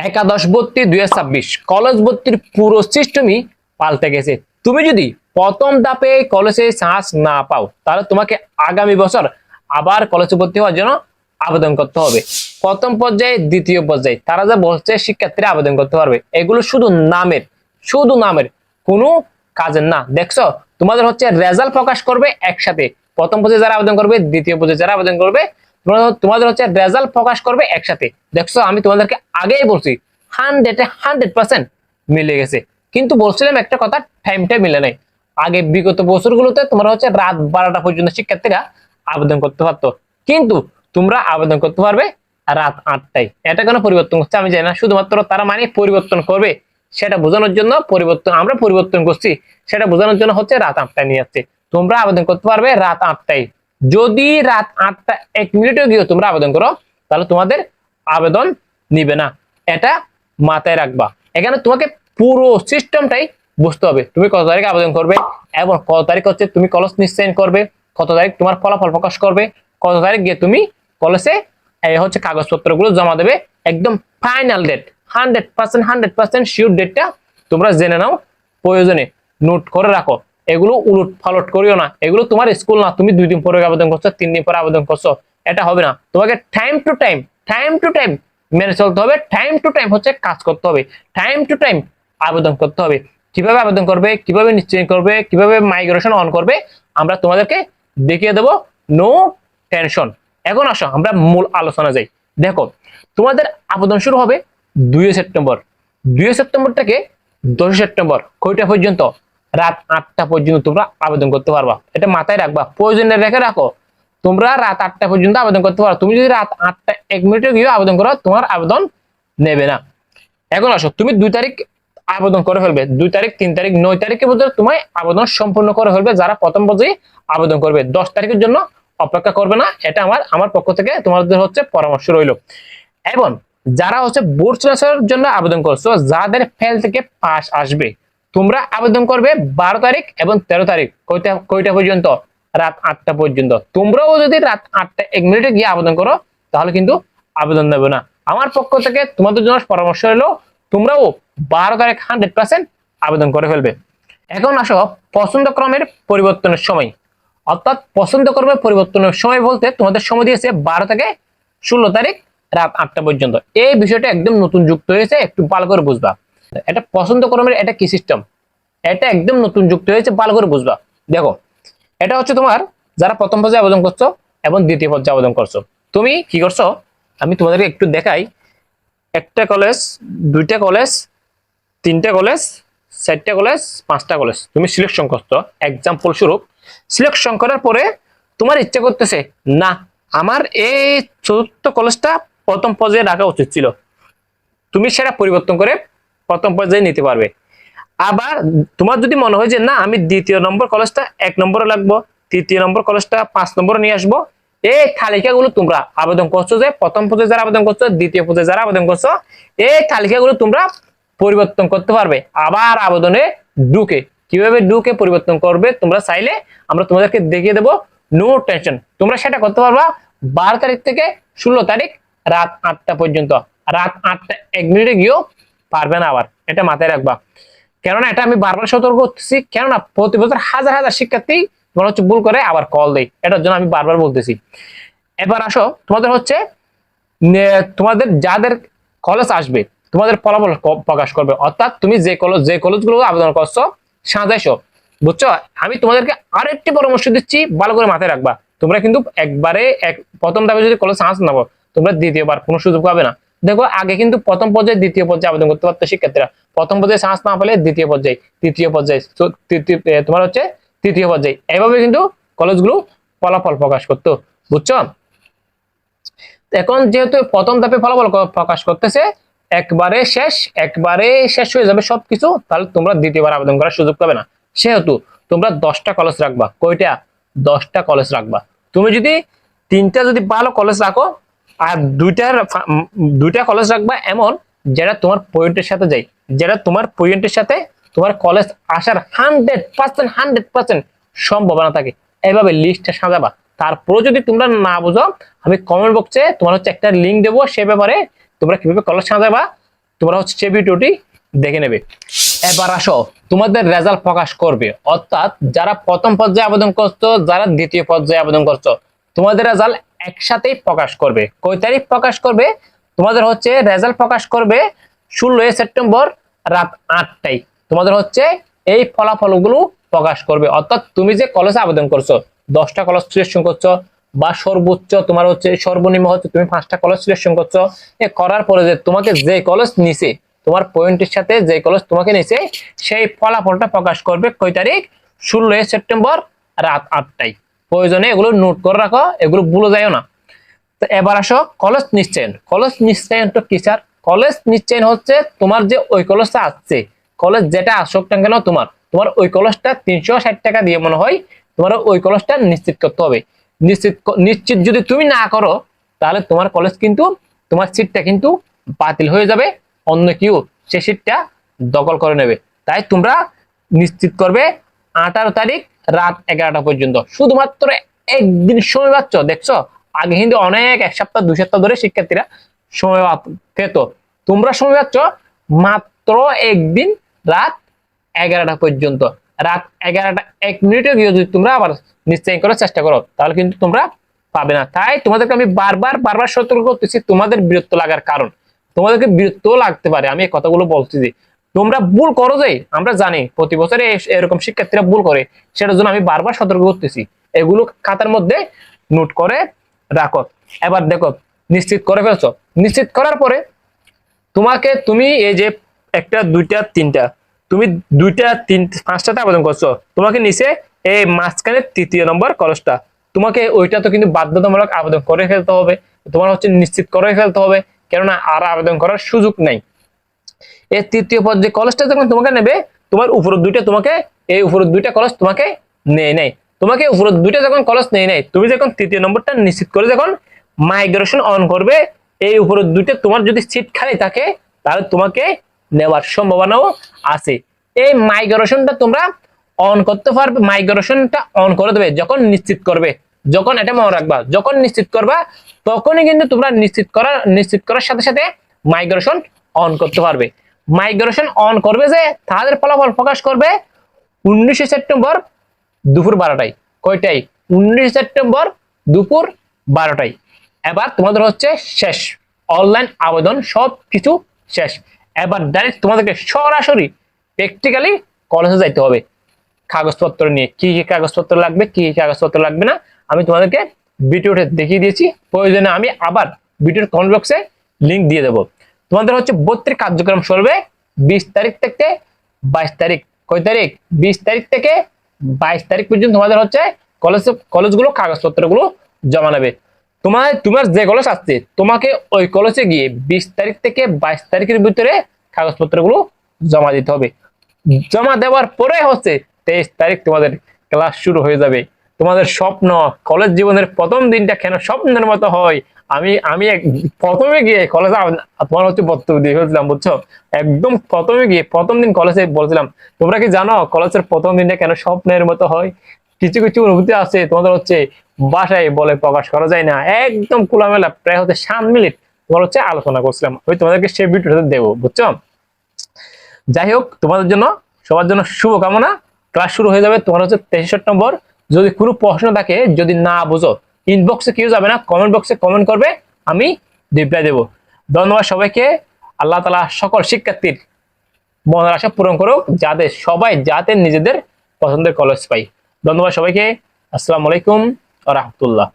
একাদশ ভর্তি 2026 কলেজ ভর্তির পুরো সিস্টেমই পাল্টে গেছে। তুমি যদি প্রথম ধাপে কলেজে চান্স না পাও তাহলে তোমাকে আগামী বছর আবার কলেজে ভর্তি হওয়ার জন্য আবেদন করতে হবে। প্রথম পর্যায়ে, দ্বিতীয় পর্যায়ে তারা যা বলছে শিক্ষার্থীরা আবেদন করতে পারবে, এগুলো শুধু নামের, কোনো কাজের না। দেখছো, তোমাদের হচ্ছে রেজাল্ট প্রকাশ করবে একসাথে। প্রথম পর্যায়ে যারা আবেদন করবে, দ্বিতীয় পর্যায়ে যারা আবেদন করবে, তোমাদের হচ্ছে রেজাল্ট প্রকাশ করবে একসাথে। দেখছো, আমি তোমাদেরকে আগেই বলছি 100% মিলে গেছে। কিন্তু বলছিলাম একটা কথা, টাইমটা মিলে নাই। আগে বিগত বছরগুলোতে তোমরা হচ্ছে রাত 12টা পর্যন্ত শিক্ষার্থীরা আবেদন করতে পারতো, কিন্তু তোমরা আবেদন করতে পারবে রাত 8টায়। এটা কেন পরিবর্তন করছে আমি জানি না, শুধুমাত্র তারা মানে পরিবর্তন করবে সেটা বোঝানোর জন্য আমরা পরিবর্তন করছি সেটা বোঝানোর জন্য হচ্ছে রাত 8টায় নিয়ে যাচ্ছে। তোমরা আবেদন করতে পারবে রাত 8টায়। যদি রাত 8টা 1 মিনিটও গিয়ে তোমরা আবেদন করো তাহলে তোমাদের আবেদন নিবে না, এটা মাথায় রাখবা। এখানে তোমাকে পুরো সিস্টেমটাই বুঝতে হবে। তুমি কত তারিখ আবেদন করবে এবং কত তারিখ হচ্ছে তুমি কলেজ নিশ্চয়ন করবে, কত তারিখ তোমার ফলাফল প্রকাশ করবে, কত তারিখ গিয়ে তুমি কলেজে হচ্ছে কাগজপত্রগুলো জমা দেবে। একদম ফাইনাল ডেট 100% শিওর ডেটটা তোমরা জেনে নাও, প্রয়োজনে নোট করে রাখো। এগুলো উলট ফালট করিও না, এগুলো তোমার স্কুল না। তুমি 2 দিন পরে আবেদন করছো, 3 দিন পরে আবেদন করছো, এটা হবে না। তোমাকে টাইম টু টাইম মেনে চলতে হবে। টাইম টু টাইম হচ্ছে কাজ করতে হবে, টাইম টু টাইম আবেদন করতে হবে। কিভাবে আবেদন করবে, কিভাবে নিশ্চয় করবে, কিভাবে মাইগ্রেশন অন করবে আমরা তোমাদেরকে দেখিয়ে দেবো, নো টেনশন। এখন আসো আমরা মূল আলোচনা যাই। দেখো, তোমাদের আবেদন শুরু হবে 2 সেপ্টেম্বর। 2 সেপ্টেম্বর থেকে 10 সেপ্টেম্বর কয়টা পর্যন্ত? রাত 8টা পর্যন্ত তোমরা আবেদন করতে পারবা। এটা মাথায় রাখবা, প্রয়োজনে রেখে রাখো। তোমরা রাত 8টা পর্যন্ত আবেদন করতে পারো। তুমি যদি রাত 8টা 1 মিনিটে গিয়ে আবেদন করো, তোমার আবেদন নেবে না। এখন আসো, তুমি 2 তারিখ আবেদন করে ফেলবে, 2 তারিখ 3 তারিখ 9 তারিখের মধ্যে তোমার আবেদন সম্পূর্ণ করে ফেলবে যারা প্রথম পর্যায়ে আবেদন করবে। 10 তারিখের জন্য অপেক্ষা করবে না, এটা আমার পক্ষ থেকে তোমাদের হচ্ছে পরামর্শ রইল। এবং যারা হচ্ছে বোর্ড সেমিস্টারের জন্য আবেদন করছো, যাদের ফেল থেকে পাস আসবে, তোমরা আবেদন করবে 12 তারিখ এবং 13 তারিখ কয়টা পর্যন্ত? রাত 8টা পর্যন্ত। তোমরাও যদি রাত 8টা 1 মিনিটে গিয়ে আবেদন করো তাহলে কিন্তু আবেদন নেবে না। আমার পক্ষ থেকে তোমাদের জন্য পরামর্শ হলো তোমরাও 12 তারিখ 100% আবেদন করে ফেলবে। এখন আসো পছন্দ ক্রমের পরিবর্তনের সময়, অর্থাৎ পছন্দ ক্রমের পরিবর্তনের সময় বলতে তোমাদের সময় দিয়েছে 12 থেকে 16 তারিখ রাত 8টা পর্যন্ত। এই বিষয়টা একদম নতুন যুক্ত হয়েছে, একটু ভালো করে বুঝবা। এটা পছন্দ ক্রমের এটা কি সিস্টেম, এটা একদম নতুন যুক্ত হয়েছে, ভালো করে বুঝবা। দেখো, এটা হচ্ছে তোমার যারা প্রথম পর্যায়ে আবেদন করছো এবং দ্বিতীয় পর্যায়ে আবেদন করছো, তুমি কি করছো আমি তোমাদেরকে একটু দেখাই। একটা কলেজ, 2টা কলেজ, 3টা কলেজ, 4টা কলেজ, 5টা কলেজ তুমি সিলেকশন করছো। এক্সাম্পল স্বরূপ সিলেকশন করার পরে তোমার ইচ্ছা করতেছে না আমার এই 4র্থ কলেজটা প্রথম পর্যায়ে রাখা উচিত ছিল, তুমি সেটা পরিবর্তন করে প্রথম পর্যায়ে নিতে পারবে। আবার তোমার যদি মনে হয় যে না আমি দ্বিতীয় নম্বর কলেজটা 1 নম্বরে লাগবো, তৃতীয় নম্বর কলেজটা 5 নম্বরে নিয়ে আসবো, এই তালিকাগুলো তোমরা আবেদন করছো যে প্রথম পর্যায়ে যারা আবেদন করছো, দ্বিতীয় পর্যায়ে যারা আবেদন করছো, এই তালিকাগুলো তোমরা পরিবর্তন করতে পারবে। আবার আবেদনে ঢুকে কিভাবে ঢুকে পরিবর্তন করবে তোমরা চাইলে আমরা তোমাদেরকে দেখিয়ে দেবো, নো টেনশন। তোমরা সেটা করতে পারবা 12 তারিখ থেকে 16 তারিখ রাত 8টা পর্যন্ত। রাত 8টা 1 মিনিটে গিয়েও পারবে না, আবার এটা মাথায় রাখবা। কেননা এটা আমি বারবার সতর্ক করতেছি, কেননা প্রতি বছর হাজার হাজার শিক্ষার্থী তোমার হচ্ছে ভুল করে আবার কল দেয়, এটার জন্য আমি বারবার বলতেছি। এবার আসো, তোমাদের হচ্ছে তোমাদের যাদের কলেজ আসবে তোমাদের ফলাফল প্রকাশ করবে, অর্থাৎ তুমি যে কলেজগুলো আবেদন করছো সাজাইছো, বুঝছো? আমি তোমাদেরকে আরেকটি পরামর্শ দিচ্ছি, ভালো করে মাথায় রাখবা। তোমরা কিন্তু একবারে প্রথম ধাপে যদি কলেজ চান্স নাও, তোমরা দ্বিতীয়বার কোনো সুযোগ পাবে না। দেখো, আগে কিন্তু প্রথম পর্যায়ে দ্বিতীয় পর্যায়ে আবেদন করতে পারতো শিক্ষার্থীরা। প্রথম পর্যায়ে চান্স না পেলে দ্বিতীয় পর্যায়ে, তৃতীয় পর্যায়ে, তোমার হচ্ছে তৃতীয় পর্যায়ে, এইভাবে কিন্তু কলেজগুলো ফলাফল প্রকাশ করতো, বুঝছো? এখন যেহেতু প্রথম ধাপে ফলাফল প্রকাশ করতেছে, একবারে শেষ হয়ে যাবে সবকিছু, তাহলে তোমরা দ্বিতীয়বার আবেদন করার সুযোগ পাবে না। সেহেতু তোমরা 10টা কলেজ রাখবা। কয়টা? 10টা কলেজ রাখবা। তুমি যদি 3টা যদি ভালো কলেজ রাখো আর 2টা কলেজ রাখবা এমন যেটা তোমার পয়েন্টের সাথে যায়, যেটা তোমার পয়েন্টের সাথে তোমার কলেজ আসার 100% সম্ভাবনা থাকে। এইভাবে লিস্টটা সাজাবা। তারপরে যদি তোমরা না বুঝো, আমি কমেন্ট বক্সে তোমার হচ্ছে একটা লিঙ্ক দেবো, সে ব্যাপারে তোমরা কিভাবে কলেজ সাজাবা তোমরা হচ্ছে সেই ভিডিওটি দেখে নেবে। এবার আসো, তোমাদের রেজাল্ট প্রকাশ করবে, অর্থাৎ যারা প্রথম পর্যায়ে আবেদন করছো, যারা দ্বিতীয় পর্যায়ে আবেদন করছো, তোমাদের রেজাল্ট একসাথেই প্রকাশ করবে। কয় তারিখ প্রকাশ করবে? তোমাদের হচ্ছে রেজাল্ট প্রকাশ করবে 16 সেপ্টেম্বর রাত 8টায়। তোমাদের হচ্ছে এই ফলাফলগুলো প্রকাশ করবে, অর্থাৎ তুমি যে কলেজে আবেদন করছো, 10টা কলেজ সিলেকশন করছো, বা সর্বোচ্চ তোমার হচ্ছে সর্বনিম্ন হচ্ছে তুমি 5টা কলেজ সিলেকশন করছো, এ করার পরে যে তোমাকে যে কলেজ নিছে, তোমার পয়েন্টের সাথে যে কলেজ তোমাকে নিছে, সেই ফলাফলটা প্রকাশ করবে কয় তারিখ? 16 সেপ্টেম্বর রাত 8টায়। প্রয়োজনে এগুলো নোট করে রাখো, এগুলো ভুলে যাও না। তো এবার আসো কলেজ নিশ্চয়ন। কলেজ নিশ্চয়ন তো কি স্যার? কলেজ নিশ্চয়ন হচ্ছে তোমার যে ওই কলেজটা আসছে, কলেজ যেটা আসুক না কেন, তোমার তোমার ওই কলেজটা 360 টাকা দিয়ে মনে হয় তোমার ওই কলেজটা নিশ্চিত করতে হবে। নিশ্চিত যদি তুমি না করো, তাহলে তোমার কলেজ কিন্তু, তোমার সিটটা কিন্তু বাতিল হয়ে যাবে, অন্য কেউ সে সিটটা দখল করে নেবে। তাই তোমরা নিশ্চিত করবে 18 তারিখ রাত 11টা পর্যন্ত। শুধুমাত্র একদিন সময় পাচ্ছ, দেখছো আগে কিন্তু অনেক 1 সপ্তাহ 2 সপ্তাহ ধরে শিক্ষার্থীরা সময় পেত, তোমরা সময় পাচ্ছ মাত্র একদিন রাত 11টা পর্যন্ত। রাত 11টা 1 মিনিটে দিয়ে যদি তোমরা আবার নিশ্চয় করার চেষ্টা করো, তাহলে কিন্তু তোমরা পাবে না। তাই তোমাদেরকে আমি বারবার সতর্ক করতেছি, তোমাদের বিরক্ত লাগার কারণ, তোমাদেরকে বিরক্ত লাগতে পারে আমি এই কথাগুলো বলছি যে তোমরা ভুল করো, যে আমরা জানি প্রতি বছরে এরকম শিক্ষার্থীরা ভুল করে, সেটার জন্য আমি বারবার সতর্ক করতেছি। এগুলো খাতার মধ্যে নোট করে রাখো। এবার দেখো, নিশ্চিত করে ফেলছো, নিশ্চিত করার পরে তুমি এই যে 1টা 2টা 3টা, তুমি 2টা 3 5টাতে আবেদন করছো, তোমাকে নিচে এই মাঝখানে 3য় নম্বর কলেজটা, তোমাকে ওইটা তো কিন্তু বাধ্যতামূলক আবেদন করে ফেলতে হবে, তোমার হচ্ছে নিশ্চিত করে ফেলতে হবে, কেননা আর আবেদন করার সুযোগ নাই। এই 3য় পর্যায়ে কলেজটা যখন তোমাকে নেবে, তোমার উপরের 2টা তোমাকে, এই উপরের 2টা কলেজ তোমাকে নেই নাই, তোমাকে উপরের 2টা যখন কলেজ নেই নাই, তুমি যখন 3য় নম্বরটা নিশ্চিত করে যখন মাইগ্রেশন অন করবে, এই উপরের 2টা তোমার যদি সিট খালি থাকে, তাহলে তোমাকে নেওয়ার সম্ভাবনাও আছে। এই মাইগ্রেশনটা তোমরা অন করতে পারবে, মাইগ্রেশনটা অন করে দেবে যখন নিশ্চিত করবে, যখন এটা মনে রাখবা, যখন নিশ্চিত করবা তখনই কিন্তু তোমরা নিশ্চিত করার সাথে সাথে মাইগ্রেশন অন করতে পারবে। মাইগ্রেশন অন করবে যে তাদের ফলাফল প্রকাশ করবে 19 সেপ্টেম্বর দুপুর 12টায়। কয়টায়? 19 সেপ্টেম্বর দুপুর 12টায়। এবার তোমাদের হচ্ছে শেষ, অনলাইন আবেদন সব কিছু শেষ। এবার ডাইরেক্ট তোমাদেরকে সরাসরি প্র্যাকটিক্যালি কলেজে যাইতে হবে, কাগজপত্র নিয়ে। কি কি কাগজপত্র লাগবে, কি কি কাগজপত্র লাগবে না, আমি তোমাদেরকে ভিডিওতে দেখিয়ে দিয়েছি। প্রয়োজনে আমি আবার ভিডিওর কমেন্ট বক্সে লিঙ্ক দিয়ে দেবো। তোমাদের হচ্ছে ভর্তির কার্যক্রম চলবে 20 তারিখ থেকে 22 তারিখ। কয় তারিখ? 20 তারিখ থেকে 22 তারিখ পর্যন্ত তোমাদের হচ্ছে কলেজগুলো কাগজপত্রগুলো জমা নেবে। তোমার যে কলেজ আসছে, তোমাকে ওই কলেজে গিয়ে 20 তারিখ থেকে 22 তারিখের ভিতরে কাগজপত্রগুলো জমা দিতে হবে। জমা দেওয়ার পরে হচ্ছে 23 তারিখ তোমাদের ক্লাস শুরু হয়ে যাবে। তোমাদের স্বপ্ন, কলেজ জীবনের প্রথম দিনটা কেন স্বপ্নের মতো হয়, আমি প্রথমে গিয়ে কলেজে তোমার হচ্ছে বক্তব্য দিয়ে ফেলছিলাম, বুঝছো? একদম প্রথমে গিয়ে প্রথম দিন কলেজে বলছিলাম, তোমরা কি জানো কলেজের প্রথম দিনটা কেন স্বপ্নের মতো হয়? কিছু কিছু অনুভূতি আছে তোমাদের হচ্ছে বাসায় বলে প্রকাশ করা যায় না। একদম খোলামেলা প্রায় হচ্ছে 7 মিনিট তোমার হচ্ছে আলোচনা করছিলাম, ওই তোমাদেরকে সেই ভিডিওটা দেবো, বুঝছো? যাই হোক, তোমাদের জন্য সবার জন্য শুভকামনা। ক্লাস শুরু হয়ে যাবে তোমার হচ্ছে 23 সেপ্টেম্বর। যদি কোনো প্রশ্ন থাকে, যদি না বুঝো, ইনবক্সে কেউ যাবে না, কমেন্ট বক্সে কমেন্ট করবে, আমি রিপ্লাই দেবো। ধন্যবাদ সবাইকে। আল্লাহ তাআলা সকল শিক্ষার্থীর মনের আশা পূরণ করুক, যাতে নিজেদের পছন্দের কলেজ পাই। ধন্যবাদ সবাইকে। আসসালামু আলাইকুম ওয়া রাহমাতুল্লাহ।